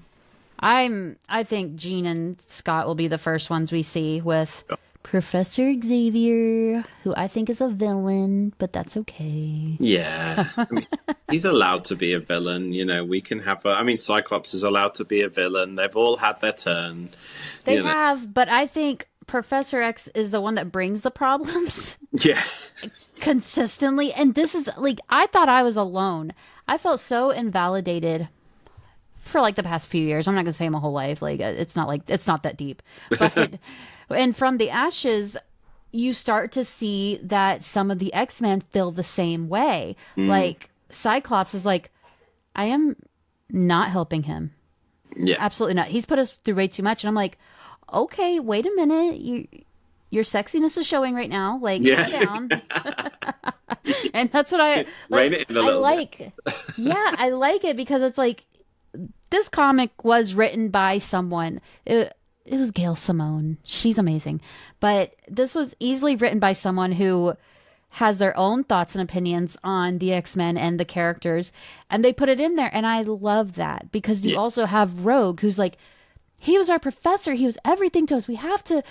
I think Jean and Scott will be the first ones we see with Professor Xavier, who I think is a villain, but that's okay. Yeah. I mean, he's allowed to be a villain. You know, we can have Cyclops is allowed to be a villain. They've all had their turn. They have, but I think Professor X is the one that brings the problems. Yeah. Consistently. And this is, like, I thought I was alone. I felt so invalidated for like the past few years. I'm not gonna say my whole life. Like it's not that deep. But and From the Ashes, you start to see that some of the X-Men feel the same way. Like Cyclops is like, I am not helping him. Yeah, absolutely not. He's put us through way too much, and I'm like, okay, wait a minute. Your sexiness is showing right now. Like, calm down. And that's what I rein it in a little bit. Yeah, I like it because it's like, this comic was written by someone. It was Gail Simone. She's amazing. But this was easily written by someone who has their own thoughts and opinions on the X-Men and the characters. And they put it in there. And I love that because you also have Rogue, who's like, he was our professor. He was everything to us. We have to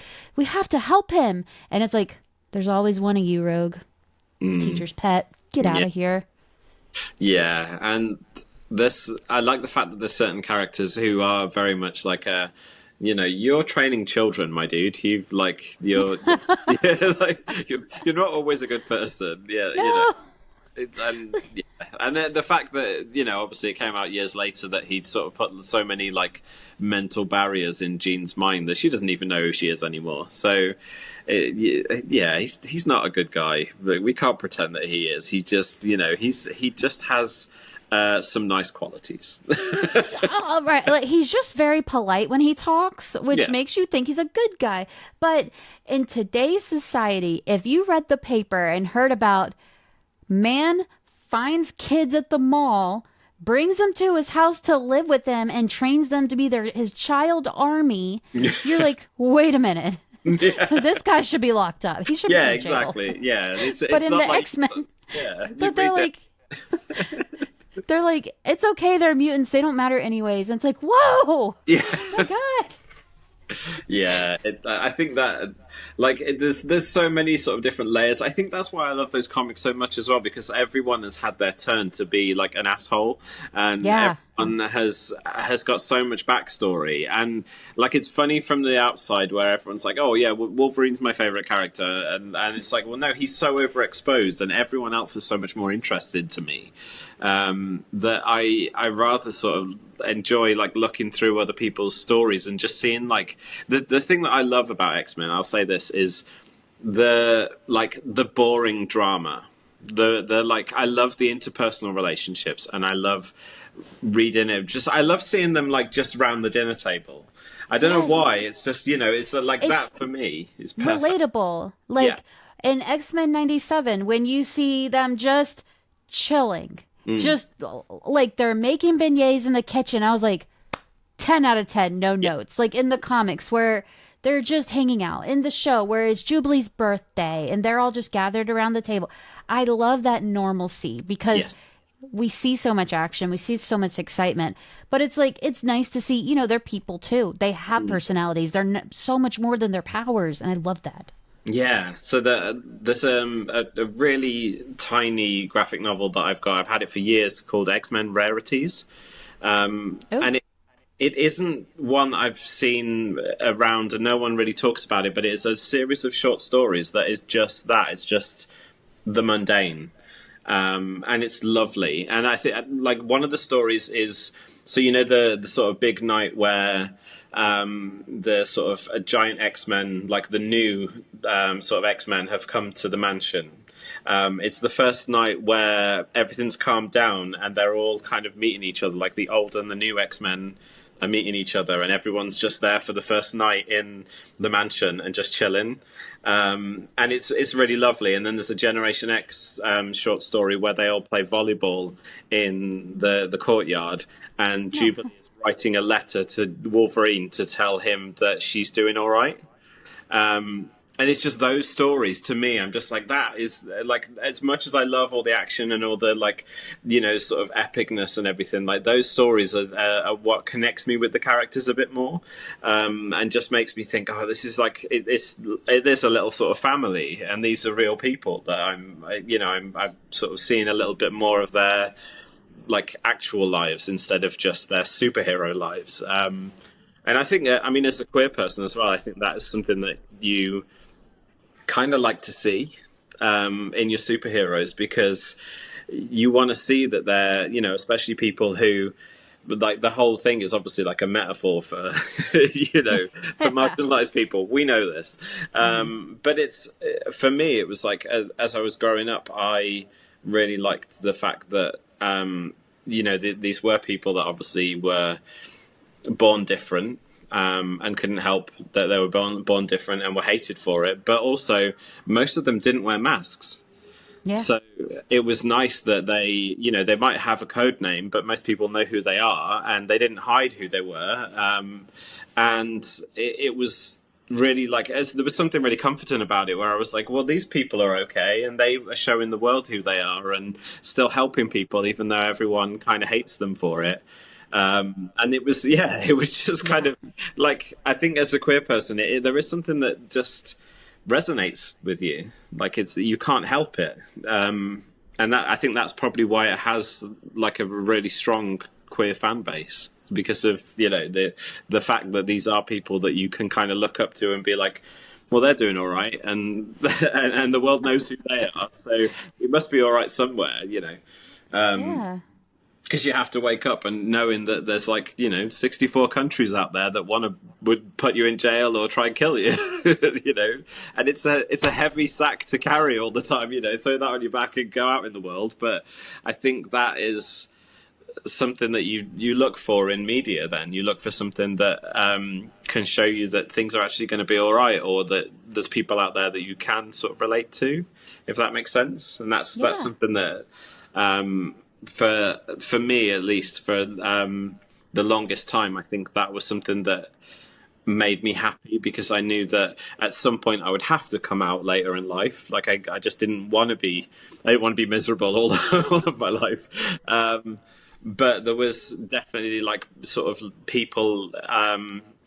help him. And it's like, there's always one of you, Rogue. Teacher's pet. Get out of here. Yeah. And I like the fact that there's certain characters who are very much like you're training children, my dude. You're you're not always a good person. Yeah, no. And the fact that obviously it came out years later that he'd sort of put so many like mental barriers in Jean's mind that she doesn't even know who she is anymore. So he's not a good guy. We can't pretend that he is. He just he just has some nice qualities. Oh, right. Like, he's just very polite when he talks, which makes you think he's a good guy. But in today's society, if you read the paper and heard about man finds kids at the mall, brings them to his house to live with him, and trains them to be his child army, you're like, wait a minute. Yeah. This guy should be locked up. He should be in jail. Exactly. Yeah, but in the X-Men, but they're like... They're like, it's okay, they're mutants, they don't matter anyways. And it's like, whoa! Yeah. Oh my God! Yeah, I think that, like, there's so many sort of different layers. I think that's why I love those comics so much as well, because everyone has had their turn to be, like, an asshole. And everyone has got so much backstory, and like it's funny from the outside where everyone's like, oh yeah, Wolverine's my favorite character, and it's like, well no, he's so overexposed and everyone else is so much more interested to me, that I rather sort of enjoy like looking through other people's stories and just seeing like the thing that I love about X-Men, I'll say this, is the boring drama. The like, I love the interpersonal relationships, and I love reading it. Just I love seeing them like just round the dinner table. I don't know why. It's just, it's like that for me. It's perfect. Relatable. Like in X-Men 97, when you see them just chilling, just like they're making beignets in the kitchen, I was like 10 out of 10, no notes. Like in the comics where they're just hanging out, in the show where it's Jubilee's birthday and they're all just gathered around the table. I love that normalcy because we see so much action, we see so much excitement, but it's like, it's nice to see, they're people too. They have personalities. They're so much more than their powers. And I love that. Yeah, so there's a really tiny graphic novel that I've had it for years, called X-Men Rarities, and it isn't one that I've seen around and no one really talks about it, but it's a series of short stories that is just that. It's just the mundane, and it's lovely. And I think like one of the stories is, so the sort of big night where the sort of a giant X-Men, like the new sort of X-Men, have come to the mansion. It's the first night where everything's calmed down and they're all kind of meeting each other, like the old and the new X-Men are meeting each other, and everyone's just there for the first night in the mansion and just chilling. And it's really lovely. And then there's a Generation X short story where they all play volleyball in the courtyard, and Jubilee is writing a letter to Wolverine to tell him that she's doing all right. And it's just those stories, to me, I'm just like, that is like, as much as I love all the action and all the like, sort of epicness and everything, like those stories are what connects me with the characters a bit more, and just makes me think, oh, this is like, it is a little sort of family, and these are real people that I'm sort of seeing a little bit more of their like actual lives instead of just their superhero lives. And I think, as a queer person as well, I think that is something that you kind of like to see in your superheroes, because you want to see that they're, especially people who, like, the whole thing is obviously like a metaphor for, for marginalized people. We know this. But it's, for me, it was like, as I was growing up, I really liked the fact that, these were people that obviously were born different, and couldn't help that they were born different and were hated for it. But also, most of them didn't wear masks. Yeah. So it was nice that they, they might have a code name, but most people know who they are, and they didn't hide who they were. And it was really like, there was something really comforting about it, where I was like, well, these people are okay, and they are showing the world who they are and still helping people, even though everyone kind of hates them for it. And it was just kind of like, I think as a queer person, there is something that just resonates with you. Like, you can't help it. And that, I think that's probably why it has like a really strong queer fan base, because of, the fact that these are people that you can kind of look up to and be like, well, they're doing all right. And, and the world knows who they are. So it must be all right somewhere, Because you have to wake up and knowing that there's 64 countries out there that would put you in jail or try and kill you, and it's a heavy sack to carry all the time, throw that on your back and go out in the world. But I think that is something that you look for in media. Then you look for something that can show you that things are actually going to be all right, or that there's people out there that you can sort of relate to, if that makes sense. And that's something that, for me at least, for the longest time, I think that was something that made me happy, because I knew that at some point I would have to come out later in life. Like, I just didn't want to be miserable all of my life. But there was definitely like sort of people,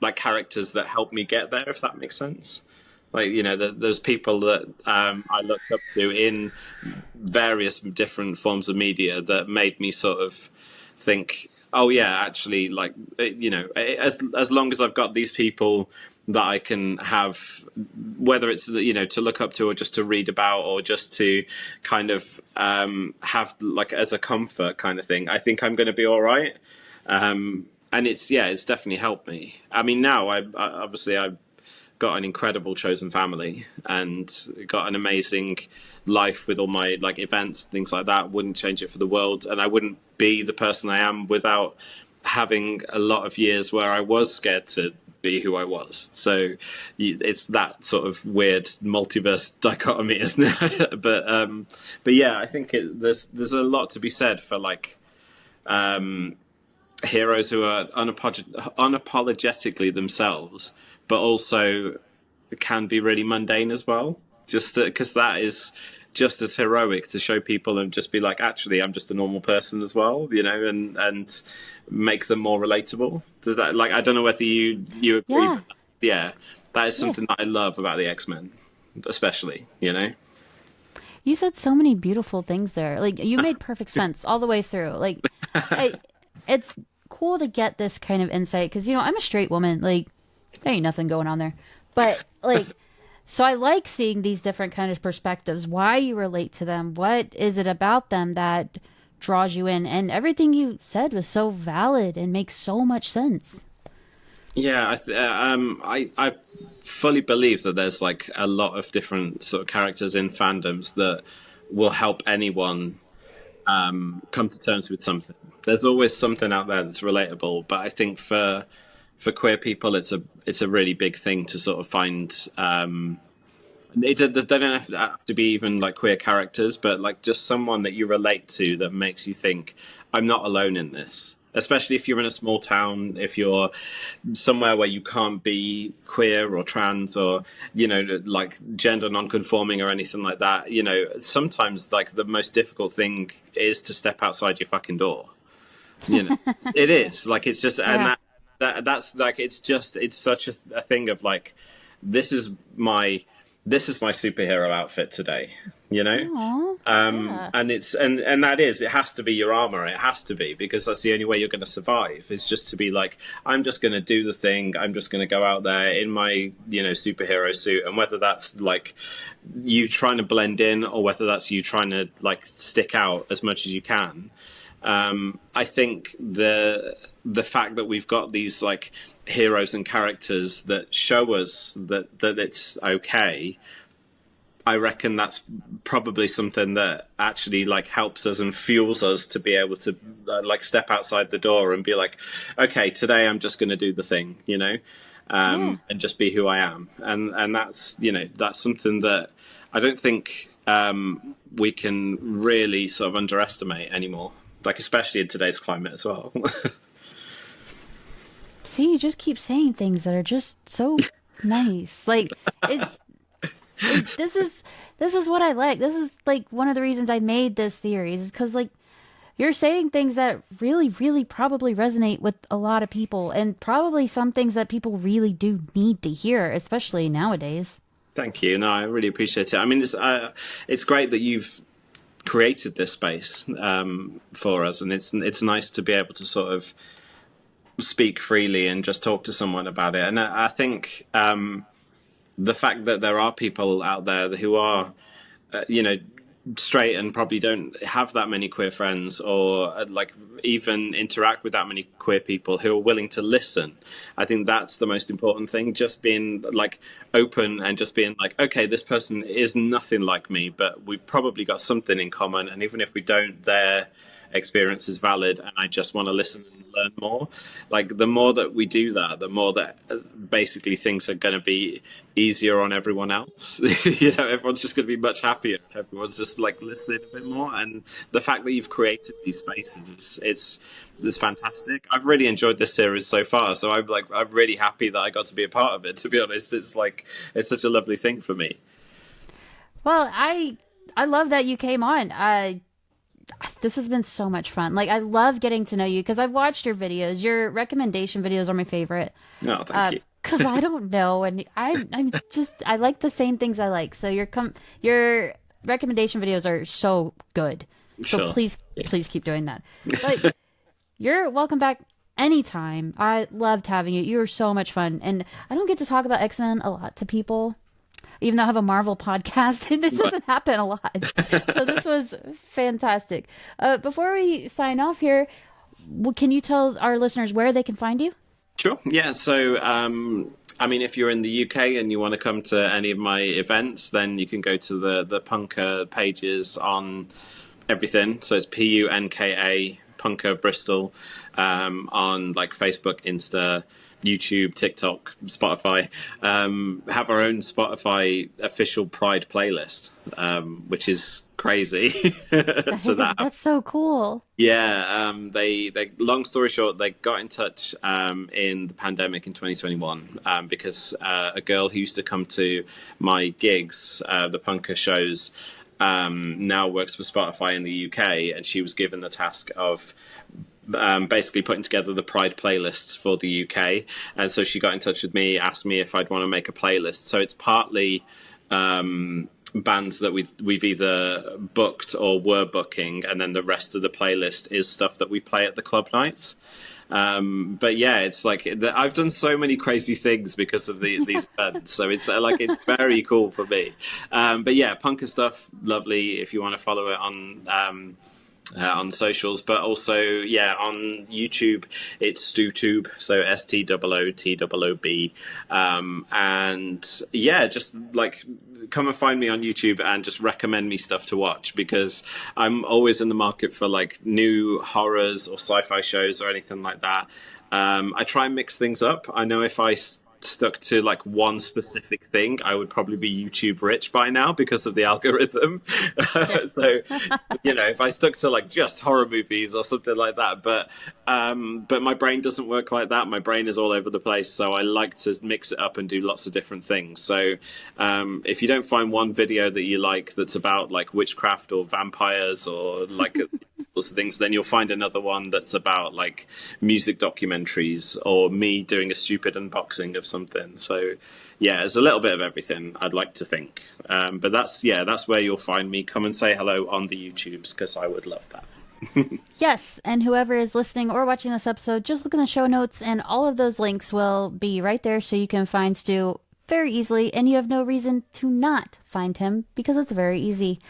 like characters that helped me get there, if that makes sense. Like, there's people that I looked up to in various different forms of media that made me sort of think, Oh yeah, actually, like as long as I've got these people that I can have, whether it's to look up to or just to read about or just to kind of have like as a comfort kind of thing, I think I'm going to be all right. And it's definitely helped me. I mean, now I've got an incredible chosen family and got an amazing life with all my like events, things like that. Wouldn't change it for the world, and I wouldn't be the person I am without having a lot of years where I was scared to be who I was. So it's that sort of weird multiverse dichotomy, isn't it? But yeah, I think there's a lot to be said for like heroes who are unapologetically themselves, but also can be really mundane as well. Just because that is just as heroic to show people and just be like, actually, I'm just a normal person as well, and make them more relatable. Does that, like, I don't know whether you agree. Yeah. With that. Yeah, that is something that I love about the X-Men, especially. You said so many beautiful things there. Like, you made perfect sense all the way through. Like, it's cool to get this kind of insight because, I'm a straight woman. Like, there ain't nothing going on there. But, like, so I like seeing these different kind of perspectives, why you relate to them, what is it about them that draws you in, and everything you said was so valid and makes so much sense. Yeah, I fully believe that there's like a lot of different sort of characters in fandoms that will help anyone come to terms with something. There's always something out there that's relatable, but I think for queer people, it's a really big thing to sort of find. They don't have to be even like queer characters, but like just someone that you relate to that makes you think, I'm not alone in this. Especially if you're in a small town, if you're somewhere where you can't be queer or trans or, like gender non-conforming or anything like that. Sometimes like the most difficult thing is to step outside your fucking door. It is like, it's just, and that's like, it's such a thing of like, this is my superhero outfit today, Aww, and it has to be your armor. It has to be, because that's the only way you're going to survive, is just to be like, I'm just going to do the thing. I'm just going to go out there in my, superhero suit. And whether that's like you trying to blend in or whether that's you trying to like stick out as much as you can. I think the fact that we've got these like heroes and characters that show us that it's okay, I reckon that's probably something that actually like helps us and fuels us to be able to like step outside the door and be like, okay, today I'm just going to do the thing, and just be who I am. And that's, that's something that I don't think we can really sort of underestimate anymore. Like, especially in today's climate as well. See, you just keep saying things that are just so nice. Like, this is what I like. This is like one of the reasons I made this series, is because like you're saying things that really, really probably resonate with a lot of people, and probably some things that people really do need to hear, especially nowadays. Thank you. No, I really appreciate it. I mean, it's great that you've created this space for us, and it's nice to be able to sort of speak freely and just talk to someone about it. And I think the fact that there are people out there who are straight and probably don't have that many queer friends, or like even interact with that many queer people who are willing to listen, I think that's the most important thing. Just being like open and just being like, okay, this person is nothing like me, but we've probably got something in common, and even if we don't, their experience is valid, and I just want to listen and learn more. Like, the more that we do that, the more that basically things are going to be easier on everyone else. Everyone's just going to be much happier if everyone's just like listening a bit more. And the fact that you've created these spaces, it's fantastic. I've really enjoyed this series so far, so I'm really happy that I got to be a part of it. To be honest, it's such a lovely thing for me. Well, I love that you came on. This has been so much fun. Like, I love getting to know you because I've watched your videos. Your recommendation videos are my favorite. Oh, thank you. Because I don't know, and I like the same things I like. So your recommendation videos are so good. So Sure. please keep doing that. But You're welcome back anytime. I loved having you. You were so much fun. And I don't get to talk about X-Men a lot to people, even though I have a Marvel podcast, and it doesn't happen a lot. So this was fantastic. Before we sign off here, can you tell our listeners where they can find you? Sure. Yeah. So, I mean, if you're in the UK and you want to come to any of my events, then you can go to the Punker pages on everything. So it's PUNKA, Punker Bristol, on like Facebook, Insta, YouTube, TikTok, Spotify. Have our own Spotify official Pride playlist, which is crazy. That's so cool. Yeah, they long story short, they got in touch in the pandemic in 2021 because a girl who used to come to my gigs, the Punker shows, now works for Spotify in the UK, and she was given the task of basically putting together the Pride playlists for the UK. And so she got in touch with me, asked me if I'd want to make a playlist. So it's partly bands that we've either booked or were booking, and then the rest of the playlist is stuff that we play at the club nights. But yeah, it's like I've done so many crazy things because of these events, so it's like it's very cool for me. But yeah, Punker stuff, lovely. If you want to follow it on socials, but also on YouTube it's StooToob, so StooToob, and just like come and find me on YouTube and just recommend me stuff to watch, because I'm always in the market for like new horrors or sci-fi shows or anything like that. I try and mix things up. I know if I stuck to like one specific thing, I would probably be YouTube rich by now because of the algorithm. So, if I stuck to like just horror movies or something like that, but my brain doesn't work like that. My brain is all over the place. So I like to mix it up and do lots of different things. So, if you don't find one video that you like, that's about like witchcraft or vampires or like sorts of things, then you'll find another one that's about like music documentaries or me doing a stupid unboxing of something. So there's a little bit of everything, I'd like to think, but that's where you'll find me. Come and say hello on the YouTubes, because I would love that. Yes, and whoever is listening or watching this episode, just look in the show notes and all of those links will be right there, so you can find Stu very easily, and you have no reason to not find him because it's very easy.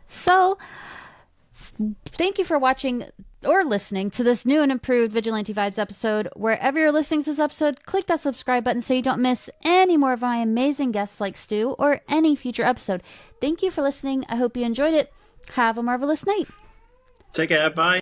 So thank you for watching or listening to this new and improved Vigilante Vibes episode. Wherever you're listening to this episode, click that subscribe button so you don't miss any more of my amazing guests like Stu or any future episode. Thank you for listening. I hope you enjoyed it. Have a marvelous night. Take care. Bye.